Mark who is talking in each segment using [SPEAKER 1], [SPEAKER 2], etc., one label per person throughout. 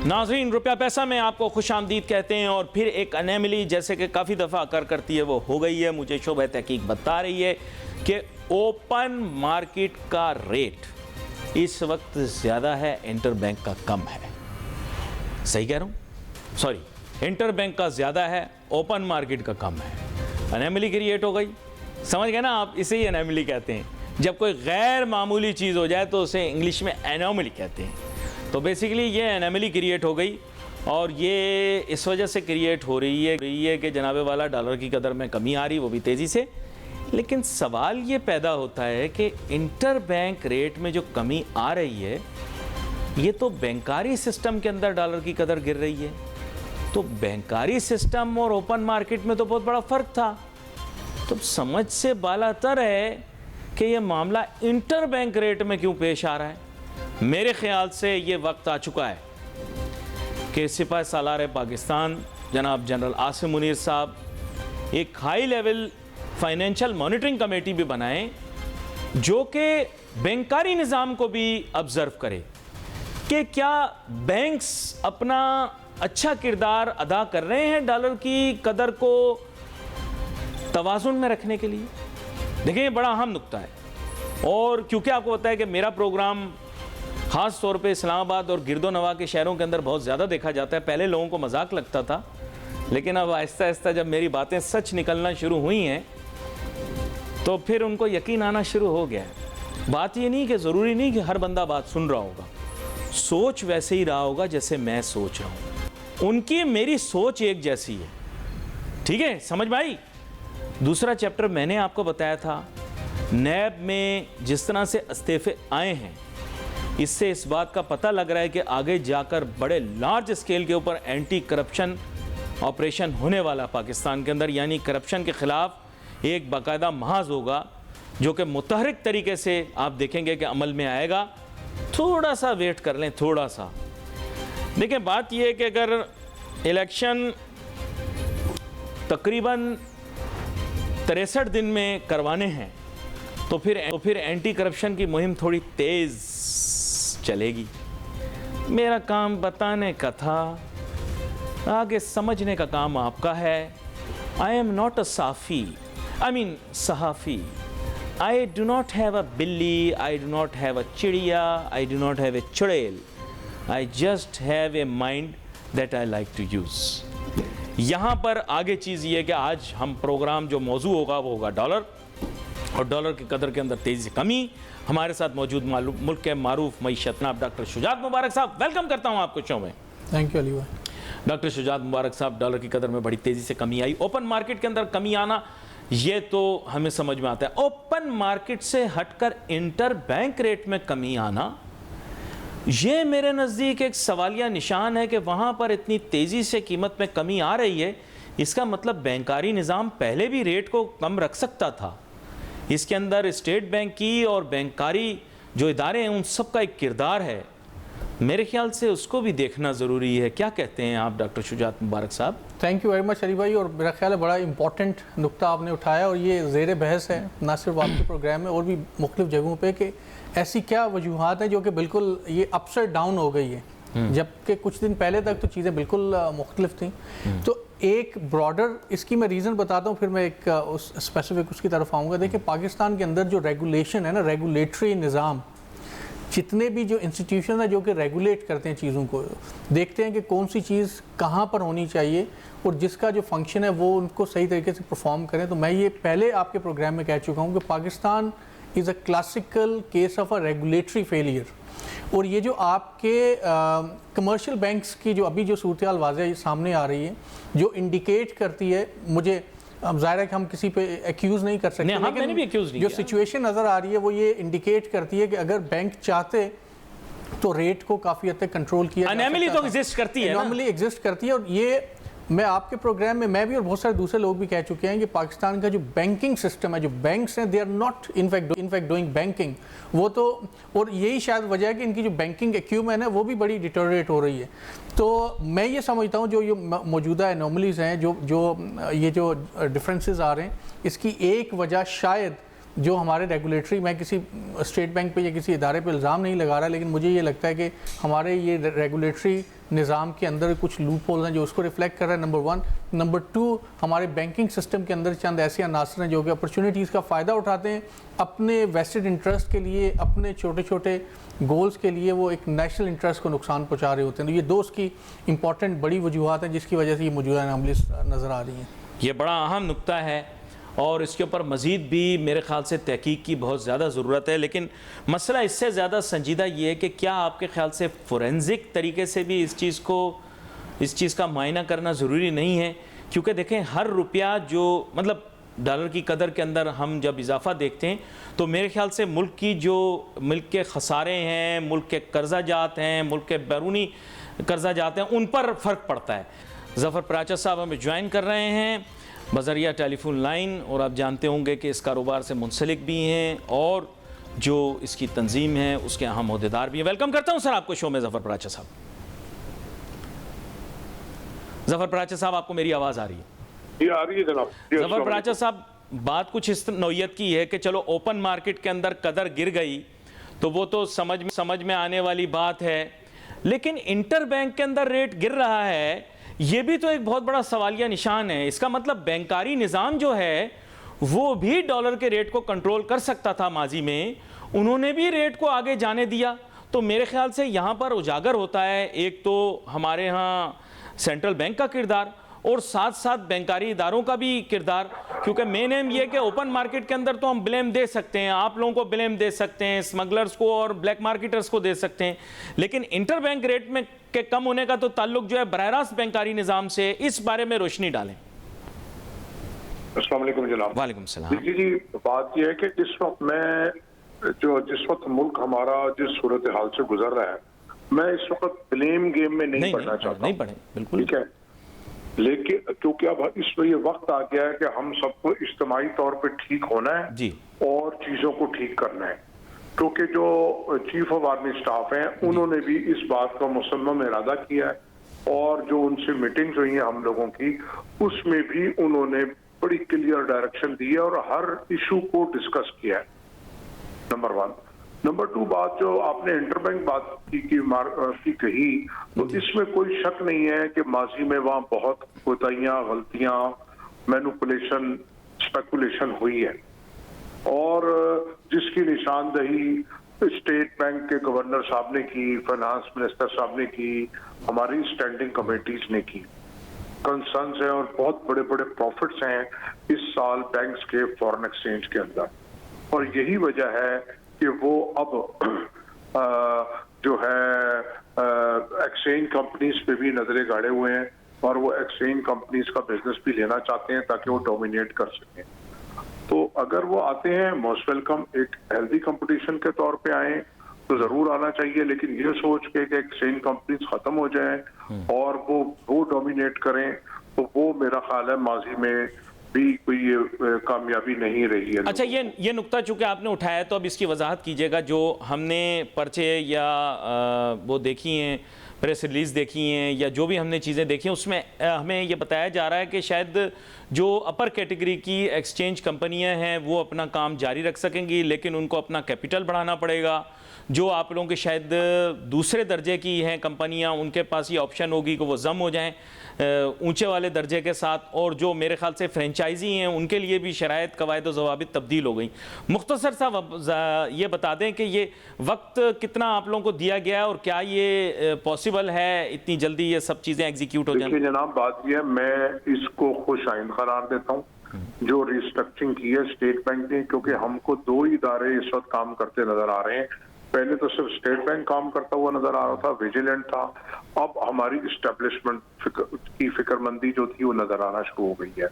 [SPEAKER 1] ناظرین، روپیہ پیسہ میں آپ کو خوش آمدید کہتے ہیں، اور پھر ایک انیملی جیسے کہ کافی دفعہ کرتی ہے وہ ہو گئی ہے۔ مجھے شعبہ تحقیق بتا رہی ہے کہ اوپن مارکیٹ کا ریٹ اس وقت زیادہ ہے، انٹر بینک کا کم ہے۔ صحیح کہہ رہا ہوں؟ سوری، انٹر بینک کا زیادہ ہے، اوپن مارکیٹ کا کم ہے۔ انیملی کریٹ ہو گئی، سمجھ گئے نا آپ؟ اسے ہی انیملی کہتے ہیں۔ جب کوئی غیر معمولی چیز ہو جائے تو اسے انگلش میں انوملی کہتے ہیں۔ تو بیسیکلی یہ انیملی کریٹ ہو گئی، اور یہ اس وجہ سے کریٹ ہو رہی ہے کہ جناب والا ڈالر کی قدر میں کمی آ رہی، وہ بھی تیزی سے۔ لیکن سوال یہ پیدا ہوتا ہے کہ انٹر بینک ریٹ میں جو کمی آ رہی ہے، یہ تو بینکاری سسٹم کے اندر ڈالر کی قدر گر رہی ہے۔ تو بینکاری سسٹم اور اوپن مارکیٹ میں تو بہت بڑا فرق تھا۔ تو سمجھ سے بالاتر ہے کہ یہ معاملہ انٹر بینک ریٹ میں کیوں پیش آ رہا ہے۔ میرے خیال سے یہ وقت آ چکا ہے کہ سپاہ سالار پاکستان جناب جنرل عاصم منیر صاحب ایک high level financial monitoring committee بھی بنائیں، جو کہ بینکاری نظام کو بھی آبزرو کرے کہ کیا بینکس اپنا اچھا کردار ادا کر رہے ہیں ڈالر کی قدر کو توازن میں رکھنے کے لیے۔ دیکھیں، یہ بڑا اہم نقطہ ہے، اور کیونکہ آپ کو پتہ ہے کہ میرا پروگرام خاص طور پہ اسلام آباد اور گرد و نواح کے شہروں کے اندر بہت زیادہ دیکھا جاتا ہے۔ پہلے لوگوں کو مذاق لگتا تھا، لیکن اب آہستہ آہستہ جب میری باتیں سچ نکلنا شروع ہوئی ہیں تو پھر ان کو یقین آنا شروع ہو گیا ہے۔ بات یہ نہیں کہ ضروری نہیں کہ ہر بندہ بات سن رہا ہوگا، سوچ ویسے ہی رہا ہوگا جیسے میں سوچ رہا ہوں۔ ان کی میری سوچ ایک جیسی ہے، ٹھیک ہے؟ سمجھ میں آئی؟ دوسرا چیپٹر میں نے آپ کو بتایا تھا، نیب میں جس طرح سے استعفے آئے ہیں، اس سے اس بات کا پتہ لگ رہا ہے کہ آگے جا کر بڑے لارج اسکیل کے اوپر اینٹی کرپشن آپریشن ہونے والا پاکستان کے اندر، یعنی کرپشن کے خلاف ایک باقاعدہ محاذ ہوگا، جو کہ متحرک طریقے سے آپ دیکھیں گے کہ عمل میں آئے گا۔ تھوڑا سا ویٹ کر لیں، تھوڑا سا دیکھیں۔ بات یہ ہے کہ اگر الیکشن تقریباً 63 دن میں کروانے ہیں تو پھر اینٹی کرپشن کی مہم تھوڑی تیز چلے گی۔ میرا کام بتانے کا تھا، آگے سمجھنے کا کام آپ کا ہے۔ I am not a صحافی۔ I do not have a بلی، I do not have a چڑیا، I do not have a چڑیل۔ I just have a mind that I like to use۔ یہاں پر آگے چیز یہ ہے کہ آج ہم پروگرام جو موضوع ہوگا وہ ہوگا ڈالر، اور ڈالر کی قدر کے اندر تیزی سے کمی۔ ہمارے ساتھ موجود ملک کے معروف معیشت ناب ڈاکٹر شجاعت مبارک صاحب، ویلکم کرتا ہوں آپ کو شو میں۔
[SPEAKER 2] تھینک یو علی بھائی۔
[SPEAKER 1] ڈاکٹر شجاعت مبارک صاحب، ڈالر کی قدر میں بڑی تیزی سے کمی آئی، اوپن مارکیٹ کے اندر کمی آنا یہ تو ہمیں سمجھ میں آتا ہے۔ اوپن مارکیٹ سے ہٹ کر انٹر بینک ریٹ میں کمی آنا، یہ میرے نزدیک ایک سوالیہ نشان ہے کہ وہاں پر اتنی تیزی سے قیمت میں کمی آ رہی ہے۔ اس کا مطلب بینکاری نظام پہلے بھی ریٹ کو کم رکھ سکتا تھا۔ اس کے اندر اسٹیٹ بینک کی اور بینکاری جو ادارے ہیں ان سب کا ایک کردار ہے، میرے خیال سے اس کو بھی دیکھنا ضروری ہے۔ کیا کہتے ہیں آپ ڈاکٹر شجاعت مبارک صاحب؟
[SPEAKER 2] تھینک یو ویری مچ علی بھائی، اور میرا خیال ہے بڑا امپورٹنٹ نقطہ آپ نے اٹھایا، اور یہ زیر بحث ہے نہ صرف آپ کے پروگرام میں اور بھی مختلف جگہوں پہ، کہ ایسی کیا وجوہات ہیں جو کہ بالکل یہ اپ سائڈ ڈاؤن ہو گئی ہے، جبکہ کچھ دن پہلے تک تو چیزیں بالکل مختلف تھیں۔ تو ایک براڈر اس کی میں ریزن بتاتا ہوں، پھر میں ایک اسپیسیفک اس کی طرف آؤں گا۔ دیکھیں، پاکستان کے اندر جو ریگولیشن ہے نا، ریگولیٹری نظام، جتنے بھی جو انسٹیٹیوشن ہیں جو کہ ریگولیٹ کرتے ہیں چیزوں کو، دیکھتے ہیں کہ کون سی چیز کہاں پر ہونی چاہیے، اور جس کا جو فنکشن ہے وہ ان کو صحیح طریقے سے پرفارم کریں۔ تو میں یہ پہلے آپ کے پروگرام میں کہہ چکا ہوں کہ Pakistan is a classical case of a regulatory failure. اور یہ جو آپ کے کمرشل بینکس کی جو ابھی جو صورتحال واضح سامنے آ رہی ہے، جو انڈیکیٹ کرتی ہے، مجھے اب ظاہر ہے کہ ہم کسی پہ ایکیوز نہیں کر سکتے، لیکن جو سچویشن نظر آ رہی ہے وہ یہ انڈیکیٹ کرتی ہے کہ اگر بینک چاہتے تو ریٹ کو کافی حد تک کنٹرول کیا جا سکتا ہے۔ انیملی تو ایگزسٹ کرتی ہے، انیملی ایگزسٹ کرتی ہے، اور یہ میں آپ کے پروگرام میں بھی اور بہت سارے دوسرے لوگ بھی کہہ چکے ہیں کہ پاکستان کا جو بینکنگ سسٹم ہے، جو بینکس ہیں، they are not in fact doing banking, وہ تو، اور یہی شاید وجہ ہے کہ ان کی جو بینکنگ ایکیومنٹ ہے وہ بھی بڑی ڈیٹوریٹ ہو رہی ہے۔ تو میں یہ سمجھتا ہوں جو یہ موجودہ انوملیز ہیں، جو یہ جو ڈفرینسز آ رہے ہیں، اس کی ایک وجہ شاید جو ہمارے ریگولیٹری، میں کسی اسٹیٹ بینک پہ یا کسی ادارے پہ الزام نہیں لگا رہا، لیکن مجھے یہ لگتا ہے کہ ہمارے یہ ریگولیٹری نظام کے اندر کچھ لوپ ہولز ہیں جو اس کو ریفلیکٹ کر رہے ہیں، نمبر 1۔ نمبر 2، ہمارے بینکنگ سسٹم کے اندر چند ایسے عناصر ہیں جو کہ اپرچونیٹیز کا فائدہ اٹھاتے ہیں اپنے ویسٹڈ انٹرسٹ کے لیے، اپنے چھوٹے چھوٹے گولز کے لیے، وہ ایک نیشنل انٹرسٹ کو نقصان پہنچا رہے ہوتے ہیں۔ تو یہ دو اس کی امپورٹنٹ بڑی وجوہات ہیں جس کی وجہ سے یہ موجودہ اناملیز نظر آ رہی ہیں۔
[SPEAKER 1] یہ بڑا اہم نقطہ ہے اور اس کے اوپر مزید بھی میرے خیال سے تحقیق کی بہت زیادہ ضرورت ہے، لیکن مسئلہ اس سے زیادہ سنجیدہ یہ ہے کہ کیا آپ کے خیال سے فورینزک طریقے سے بھی اس چیز کا معائنہ کرنا ضروری نہیں ہے؟ کیونکہ دیکھیں ہر روپیہ جو مطلب ڈالر کی قدر کے اندر ہم جب اضافہ دیکھتے ہیں تو میرے خیال سے ملک کے خسارے ہیں، ملک کے قرضہ جات ہیں، ملک کے بیرونی قرضہ جات ہیں، ان پر فرق پڑتا ہے۔ ظفر پراچا صاحب ہمیں جوائن کر رہے ہیں بذریعہ ٹیلی فون لائن، اور آپ جانتے ہوں گے کہ اس کاروبار سے منسلک بھی ہیں اور جو اس کی تنظیم ہے اس کے اہم عہدیدار بھی ہیں۔ ویلکم کرتا ہوں سر آپ کو شو میں ظفر پراچا صاحب۔ ظفر پراچا صاحب آپ کو میری آواز آ رہی ہے؟
[SPEAKER 3] جی آ رہی ہے جناب۔
[SPEAKER 1] ظفر پراچا صاحب بات کچھ اس نوعیت کی ہے کہ چلو اوپن مارکیٹ کے اندر قدر گر گئی تو وہ تو سمجھ میں آنے والی بات ہے، لیکن انٹر بینک کے اندر ریٹ گر رہا ہے، یہ بھی تو ایک بہت بڑا سوالیہ نشان ہے۔ اس کا مطلب بینکاری نظام جو ہے وہ بھی ڈالر کے ریٹ کو کنٹرول کر سکتا تھا ماضی میں، انہوں نے بھی ریٹ کو آگے جانے دیا۔ تو میرے خیال سے یہاں پر اجاگر ہوتا ہے ایک تو ہمارے ہاں سینٹرل بینک کا کردار اور ساتھ ساتھ بینکاری اداروں کا بھی کردار، کیونکہ مین ایم یہ کہ اوپن مارکیٹ کے اندر تو ہم بلیم دے سکتے ہیں، آپ لوگوں کو بلیم دے سکتے ہیں، اسمگلرز کو اور بلیک مارکیٹرز کو دے سکتے ہیں، لیکن انٹر بینک ریٹ میں کے کم ہونے کا تو تعلق جو ہے براہ راست بینکاری نظام سے۔ اس بارے میں روشنی ڈالیں۔
[SPEAKER 3] السلام علیکم جناب۔
[SPEAKER 1] وعلیکم السلام۔
[SPEAKER 3] جی بات یہ ہے کہ جس وقت ملک ہمارا جس صورتحال سے گزر رہا ہے، میں اس وقت بلیم گیم میں نہیں پڑھنا چاہتا ہوں۔
[SPEAKER 1] نہیں پڑھیں، بالکل
[SPEAKER 3] ٹھیک ہے، لیکن کیونکہ اب اس میں یہ وقت آ گیا ہے کہ ہم سب کو اجتماعی طور پہ ٹھیک ہونا ہے
[SPEAKER 1] جی،
[SPEAKER 3] اور چیزوں کو ٹھیک کرنا ہے، کیونکہ جو چیف آف آرمی سٹاف ہیں انہوں نے بھی اس بات کا مصمم ارادہ کیا ہے، اور جو ان سے میٹنگز ہوئی ہیں ہم لوگوں کی، اس میں بھی انہوں نے بڑی کلیئر ڈائریکشن دی ہے اور ہر ایشو کو ڈسکس کیا ہے، نمبر 1۔ نمبر 2 بات جو آپ نے انٹر بینک بات کی کہی، تو اس میں کوئی شک نہیں ہے کہ ماضی میں وہاں بہت کوتاہیاں، غلطیاں، مینوپولیشن، اسپیکولیشن ہوئی ہے، اور جس کی نشاندہی اسٹیٹ بینک کے گورنر صاحب نے کی، فائنانس منسٹر صاحب نے کی، ہماری اسٹینڈنگ کمیٹیز نے کی۔ کنسرنز ہیں اور بہت بڑے بڑے پروفٹس ہیں اس سال بینکس کے فورن ایکسچینج کے اندر، اور یہی وجہ ہے کہ وہ اب جو ہے ایکسچینج کمپنیز پہ بھی نظریں گاڑے ہوئے ہیں، اور وہ ایکسچینج کمپنیز کا بزنس بھی لینا چاہتے ہیں تاکہ وہ ڈومینیٹ کر سکیں۔ تو اگر وہ آتے ہیں موسٹ ویلکم، ایک ہیلدی کمپٹیشن کے طور پہ آئیں تو ضرور آنا چاہیے، لیکن یہ سوچ کے کہ ایکسچینج کمپنیز ختم ہو جائیں اور وہ ڈومینیٹ کریں، تو وہ میرا خیال ہے ماضی میں بھی کوئی کامیابی نہیں رہی ہے۔
[SPEAKER 1] اچھا، یہ نقطہ چونکہ آپ نے اٹھایا تو اب اس کی وضاحت کیجئے گا۔ جو ہم نے پرچے یا وہ دیکھی ہیں، پریس ریلیز دیکھی ہیں، یا جو بھی ہم نے چیزیں دیکھی ہیں، اس میں ہمیں یہ بتایا جا رہا ہے کہ شاید جو اپر کیٹیگری کی ایکسچینج کمپنیاں ہیں وہ اپنا کام جاری رکھ سکیں گی، لیکن ان کو اپنا کیپٹل بڑھانا پڑے گا۔ جو آپ لوگوں کے شاید دوسرے درجے کی ہیں کمپنیاں، ان کے پاس یہ آپشن ہوگی کہ وہ ضم ہو جائیں اونچے والے درجے کے ساتھ، اور جو میرے خیال سے فرینچائزی ہیں ان کے لیے بھی شرائط، قواعد و ضوابط تبدیل ہو گئیں۔ مختصر صاحب یہ بتا دیں کہ یہ وقت کتنا آپ لوگوں کو دیا گیا ہے، اور کیا یہ پاسبل ہے اتنی جلدی یہ سب چیزیں ایگزیکیوٹ ہو جائیں؟
[SPEAKER 3] دیکھیے جناب، بات یہ ہے، میں اس کو خوش آئند قرار دیتا ہوں جو ریسٹرکچرنگ کی ہے اسٹیٹ بینک نے، کیونکہ ہم کو 2 ادارے اس وقت کام کرتے نظر آ رہے ہیں۔ پہلے تو صرف اسٹیٹ بینک کام کرتا ہوا نظر آ رہا تھا، ویجیلنٹ تھا، اب ہماری اسٹیبلشمنٹ کی فکر مندی جو تھی وہ نظر آنا شروع ہو گئی ہے۔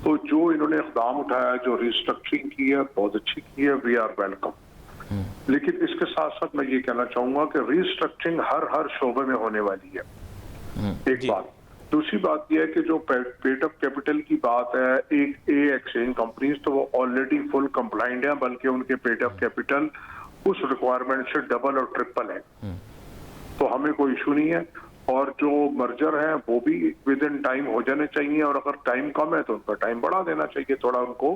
[SPEAKER 3] تو جو انہوں نے اقدام اٹھایا، جو ریسٹرکچرنگ کی ہے، بہت اچھی کی ہے، وی آر ویلکم۔ لیکن اس کے ساتھ ساتھ میں یہ کہنا چاہوں گا کہ ریسٹرکچرنگ ہر شعبے میں ہونے والی ہے، ایک بات۔ دوسری بات یہ ہے کہ جو پیڈ اپ کیپٹل کی بات ہے، ایکسچینج کمپنیز تو وہ آلریڈی فل کمپلائنٹ ہیں، بلکہ ان کے پیڈ اپ کیپٹل اس ریکوائرمنٹ سے ڈبل اور ٹرپل ہے، تو ہمیں کوئی ایشو نہیں ہے۔ اور جو مرجر ہیں وہ بھی ود ان ٹائم ہو جانے چاہیے، اور اگر ٹائم کم ہے تو ان کا ٹائم بڑھا دینا چاہیے تھوڑا ان کو،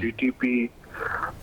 [SPEAKER 3] GDP,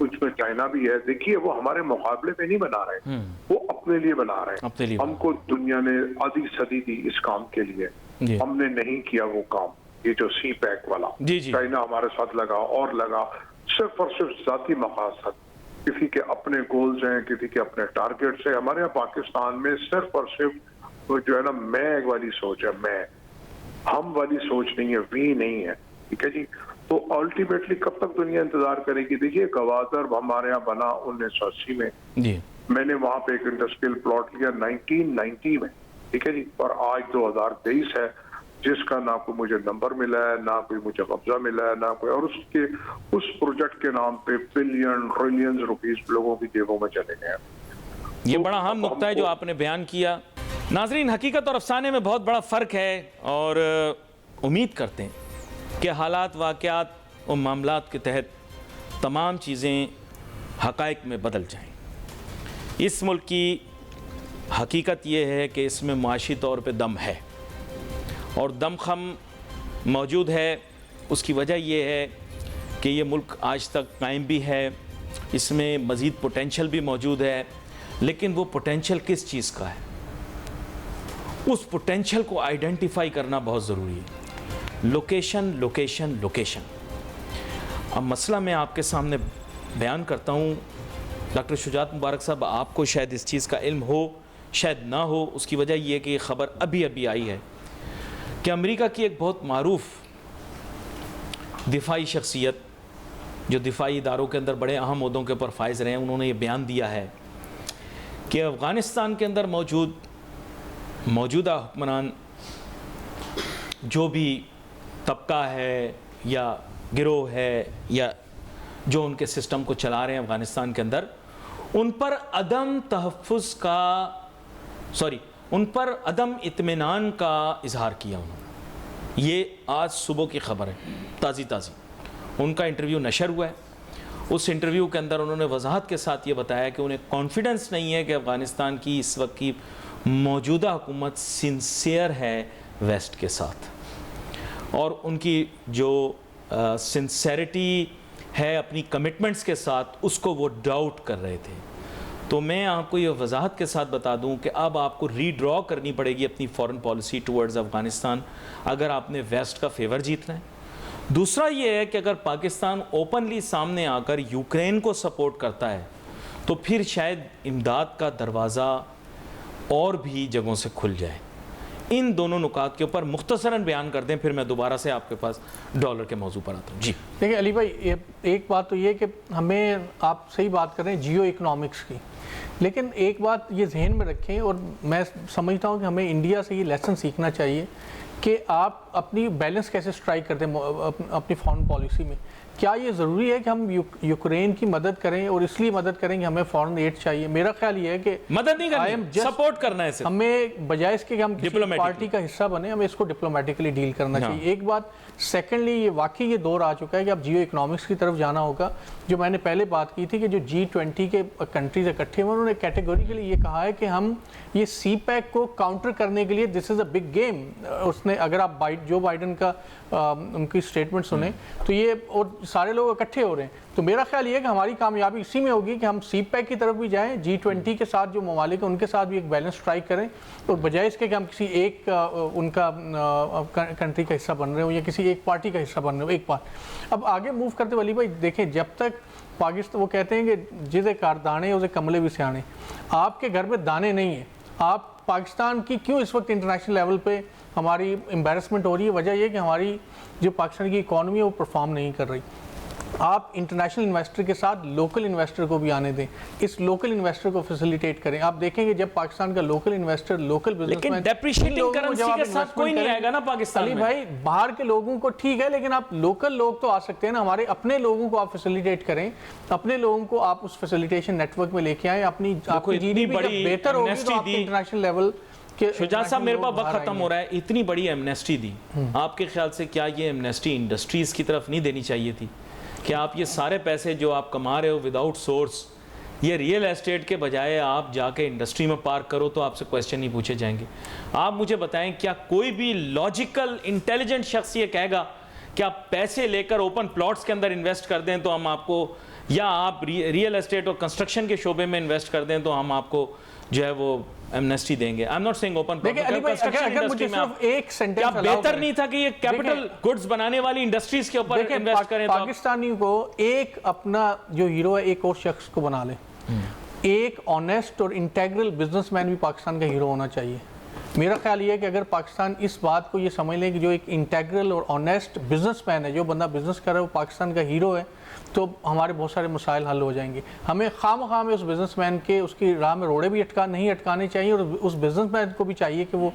[SPEAKER 3] اس میں چائنا بھی ہے. دیکھیے وہ ہمارے مقابلے میں نہیں بنا رہے, وہ اپنے لیے بنا رہے ہیں. ہم کو دنیا نے آدھی صدی دی اس کام کے لیے, ہم نے نہیں کیا وہ کام. یہ جو سی پیک والا چائنا ہمارے ساتھ لگا اور لگا, صرف اور صرف ذاتی مقاصد, کسی کے اپنے گولز ہیں, کسی کے اپنے ٹارگیٹس ہیں. ہمارے یہاں پاکستان میں صرف اور صرف جو ہے نا میں والی سوچ ہے, میں ہم والی سوچ نہیں ہے, وی نہیں ہے. ٹھیک ہے جی. تو الٹیمیٹلی کب تک دنیا انتظار کرے گی؟ دیکھیے گوادر ہمارے یہاں بنا 1980 میں, میں نے وہاں پہ ایک انڈسٹریل پلاٹ لیا 1990 میں. ٹھیک ہے جی. اور آج 2023 ہے, جس کا نہ کوئی مجھے نمبر ملا ہے, نہ کوئی مجھے قبضہ ملا ہے, نہ کوئی, اور اس پروجیکٹ کے نام پہ بلین ٹریلین روپیز لوگوں کی جیبوں میں چلے گئے.
[SPEAKER 1] یہ بڑا اہم نقطہ ہے جو آپ نے بیان کیا. ناظرین, حقیقت اور افسانے میں بہت بڑا فرق ہے, اور امید کرتے ہیں کہ حالات, واقعات اور معاملات کے تحت تمام چیزیں حقائق میں بدل جائیں. اس ملک کی حقیقت یہ ہے کہ اس میں معاشی طور پہ دم ہے, اور دم خم موجود ہے. اس کی وجہ یہ ہے کہ یہ ملک آج تک قائم بھی ہے, اس میں مزید پوٹینشل بھی موجود ہے. لیکن وہ پوٹینشل کس چیز کا ہے, اس پوٹینشل کو آئیڈینٹیفائی کرنا بہت ضروری ہے. Location, location, location. اب مسئلہ میں آپ کے سامنے بیان کرتا ہوں. ڈاکٹر شجاعت مبارک صاحب, آپ کو شاید اس چیز کا علم ہو, شاید نہ ہو. اس کی وجہ یہ کہ یہ خبر ابھی آئی ہے کہ امریکہ کی ایک بہت معروف دفاعی شخصیت, جو دفاعی اداروں کے اندر بڑے اہم عہدوں کے اوپر فائز رہے ہیں, انہوں نے یہ بیان دیا ہے کہ افغانستان کے اندر موجودہ حکمران جو بھی طبقہ ہے یا گروہ ہے یا جو ان کے سسٹم کو چلا رہے ہیں افغانستان کے اندر, ان پر عدم اطمینان کا اظہار کیا انہوں نے. یہ آج صبح کی خبر ہے, تازی. ان کا انٹرویو نشر ہوا ہے. اس انٹرویو کے اندر انہوں نے وضاحت کے ساتھ یہ بتایا کہ انہیں کانفیڈنس نہیں ہے کہ افغانستان کی اس وقت کی موجودہ حکومت سنسیئر ہے ویسٹ کے ساتھ, اور ان کی جو سنسیریٹی ہے اپنی کمٹمنٹس کے ساتھ, اس کو وہ ڈاؤٹ کر رہے تھے. تو میں آپ کو یہ وضاحت کے ساتھ بتا دوں کہ اب آپ کو ری ڈرا کرنی پڑے گی اپنی فارن پالیسی ٹورڈز افغانستان, اگر آپ نے ویسٹ کا فیور جیتنا ہے. دوسرا یہ ہے کہ اگر پاکستان اوپنلی سامنے آ کر یوکرین کو سپورٹ کرتا ہے تو پھر شاید امداد کا دروازہ اور بھی جگہوں سے کھل جائے. ان دونوں نکات کے اوپر مختصراً بیان کر دیں, پھر میں دوبارہ سے آپ کے پاس ڈالر کے موضوع پر آتا ہوں. جی
[SPEAKER 2] دیکھیں علی بھائی, ایک بات تو یہ کہ ہمیں, آپ صحیح بات کر رہے ہیں جیو اکنامکس کی, لیکن ایک بات یہ ذہن میں رکھیں, اور میں سمجھتا ہوں کہ ہمیں انڈیا سے یہ لیسن سیکھنا چاہیے کہ آپ اپنی بیلنس کیسے اسٹرائک کرتے ہیں اپنی فارن پالیسی میں. کیا یہ ضروری ہے کہ ہم یوکرین کی مدد کریں, اور اس لیے مدد کریں کہ ہمیں فارن ایڈ چاہیے؟ میرا خیال یہ ہے کہ
[SPEAKER 1] مدد نہیں کرنی, سپورٹ کرنا ہے.
[SPEAKER 2] ہمیں بجائے اس کے کہ ہم کسی پارٹی کا حصہ بنے, ہمیں اس کو ڈپلومیٹکلی ڈیل کرنا چاہیے. ایک بات. سیکنڈلی, یہ واقعی یہ دور آ چکا ہے کہ اب جیو اکنامکس کی طرف جانا ہوگا. جو میں نے پہلے بات کی تھی کہ جو G20 کے کنٹریز اکٹھے ہوئے, انہوں نے کیٹیگوریکلی یہ کہا ہے کہ ہم یہ سی پیک کو کاؤنٹر کرنے کے لیے دس از اے بگ گیم. اس نے, اگر آپ جو بائیڈن کا ان کی سٹیٹمنٹ سنیں تو یہ, اور سارے لوگ اکٹھے ہو رہے ہیں. تو میرا خیال یہ ہے کہ ہماری کامیابی اسی میں ہوگی کہ ہم سی پیک کی طرف بھی جائیں, G20 کے ساتھ جو ممالک ہیں ان کے ساتھ بھی ایک بیلنس اسٹرائک کریں, اور بجائے اس کے کہ ہم کسی ایک ان کا کنٹری کا حصہ بن رہے ہوں یا کسی ایک پارٹی کا حصہ بن رہے ہوں. ایک بات. اب آگے موو کرتے ولی بھائی, دیکھیں جب تک پاکستان, وہ کہتے ہیں کہ جسے کاردانے اسے کملے بھی سیانے, آپ کے گھر پہ دانے نہیں ہیں. آپ پاکستان کی کیوں اس وقت انٹرنیشنل لیول پہ ہماری امبیرسمنٹ ہو رہی ہے؟ وجہ یہ کہ ہماری جو پاکستان کی اکانومی ہے وہ پرفارم نہیں کر رہی. آپ انٹرنیشنل انویسٹر کے ساتھ لوکل انویسٹر کو بھی آنے دیں, اس لوکل انویسٹر کو فیسیلیٹیٹ کریں. آپ دیکھیں کہ جب پاکستان کا local investor, local businessman,
[SPEAKER 1] depreciating currency کے ساتھ کوئی نہیں آئے گا نا پاکستان میں.
[SPEAKER 2] علی بھائی, باہر کے لوگوں کو ٹھیک ہے, لیکن آپ لوکل لوگ تو آ سکتے ہیں نا. ہمارے اپنے لوگوں کو آپ فیسیلیٹیٹ کریں, اپنے لوگوں کو آپ اس فیسیلیٹیشن نیٹ ورک میں لے کے آئیں. اپنی جی ڈی پی جب بہتر ہوگی تو آپ انٹرنیشنل لیول.
[SPEAKER 1] شجاع صاحب, میرے پاس وقت ختم ہو رہا ہے. اتنی بڑی ایمنیسٹی دی, آپ کے خیال سے کیا یہ ایمنیسٹی انڈسٹریز کی طرف نہیں دینی چاہیے تھی؟ کہ آپ یہ سارے پیسے جو آپ کما رہے ہو وداؤٹ سورس, یہ ریئل اسٹیٹ کے بجائے آپ جا کے انڈسٹری میں پارک کرو تو آپ سے کویسچن نہیں پوچھے جائیں گے. آپ مجھے بتائیں, کیا کوئی بھی لاجیکل انٹیلیجنٹ شخص یہ کہے گا کہ آپ پیسے لے کر اوپن پلاٹس کے اندر انویسٹ کر دیں تو ہم آپ کو یا آپ ریئل اسٹیٹ اور کنسٹرکشن کے شعبے میں انویسٹ کر دیں تو ہم آپ کو جو ہے وہ ایمنیسٹی دیں گے. I am not saying open
[SPEAKER 2] ایک سینٹنس
[SPEAKER 1] کیا بہتر نہیں تھا کہ یہ کیپٹل گڈز بنانے والی انڈسٹریز کے اوپر انویسٹ کریں؟
[SPEAKER 2] پاکستانی کو ایک اپنا جو ہیرو ہے ایک اور شخص کو بنا لے. ایک آنیسٹ اور انٹیگرل بزنس مین بھی پاکستان کا ہیرو ہونا چاہیے. میرا خیال یہ ہے کہ اگر پاکستان اس بات کو یہ سمجھ لیں کہ جو ایک انٹیگرل اور آنیسٹ بزنس مین ہے, جو بندہ بزنس کر رہا ہے وہ پاکستان کا ہیرو ہے, تو ہمارے بہت سارے مسائل حل ہو جائیں گے. ہمیں خواہ میں اس بزنس مین کے اس کی راہ میں روڑے بھی نہیں اٹکانے چاہیے, اور اس بزنس مین کو بھی چاہیے کہ وہ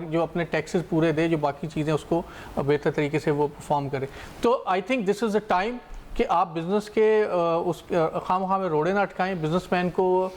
[SPEAKER 2] جو اپنے ٹیکسز پورے دے, جو باقی چیزیں اس کو بہتر طریقے سے وہ پرفارم کرے. تو I think this is a time کہ آپ بزنس کے اس خواہ میں روڑے نہ اٹکائیں, بزنس مین کو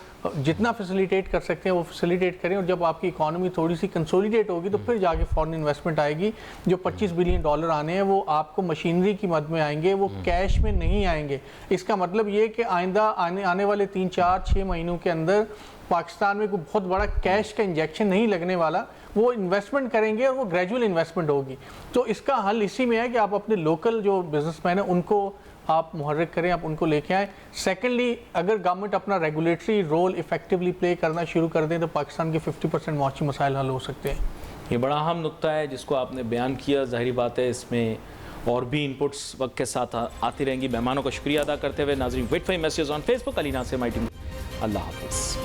[SPEAKER 2] جتنا فیسیلیٹیٹ کر سکتے ہیں وہ فیسیلیٹیٹ کریں, اور جب آپ کی اکانومی تھوڑی سی کنسولیڈیٹ ہوگی تو پھر جا کے فورن انویسٹمنٹ آئے گی. جو $25 بلین آنے ہیں وہ آپ کو مشینری کی مد میں آئیں گے, وہ کیش میں نہیں آئیں گے. اس کا مطلب یہ کہ آئندہ آنے والے 3-4-6 مہینوں کے اندر پاکستان میں کوئی بہت بڑا کیش کا انجیکشن نہیں لگنے والا. وہ انویسٹمنٹ کریں گے اور وہ گریجول انویسٹمنٹ ہوگی. تو اس کا حل اسی میں ہے کہ آپ اپنے لوکل جو بزنس مین ہیں ان کو آپ محرک کریں, آپ ان کو لے کے آئیں. سیکنڈلی, اگر گورنمنٹ اپنا ریگولیٹری رول افیکٹولی پلے کرنا شروع کر دیں تو پاکستان کے 50% معاشی مسائل حل ہو سکتے ہیں.
[SPEAKER 1] یہ بڑا اہم نقطہ ہے جس کو آپ نے بیان کیا. ظاہری بات ہے اس میں اور بھی انپٹس وقت کے ساتھ آتی رہیں گی. مہمانوں کا شکریہ ادا کرتے ہوئے ناظرین, wait for messages on Facebook. Ali Nasir, my team. اللہ حافظ.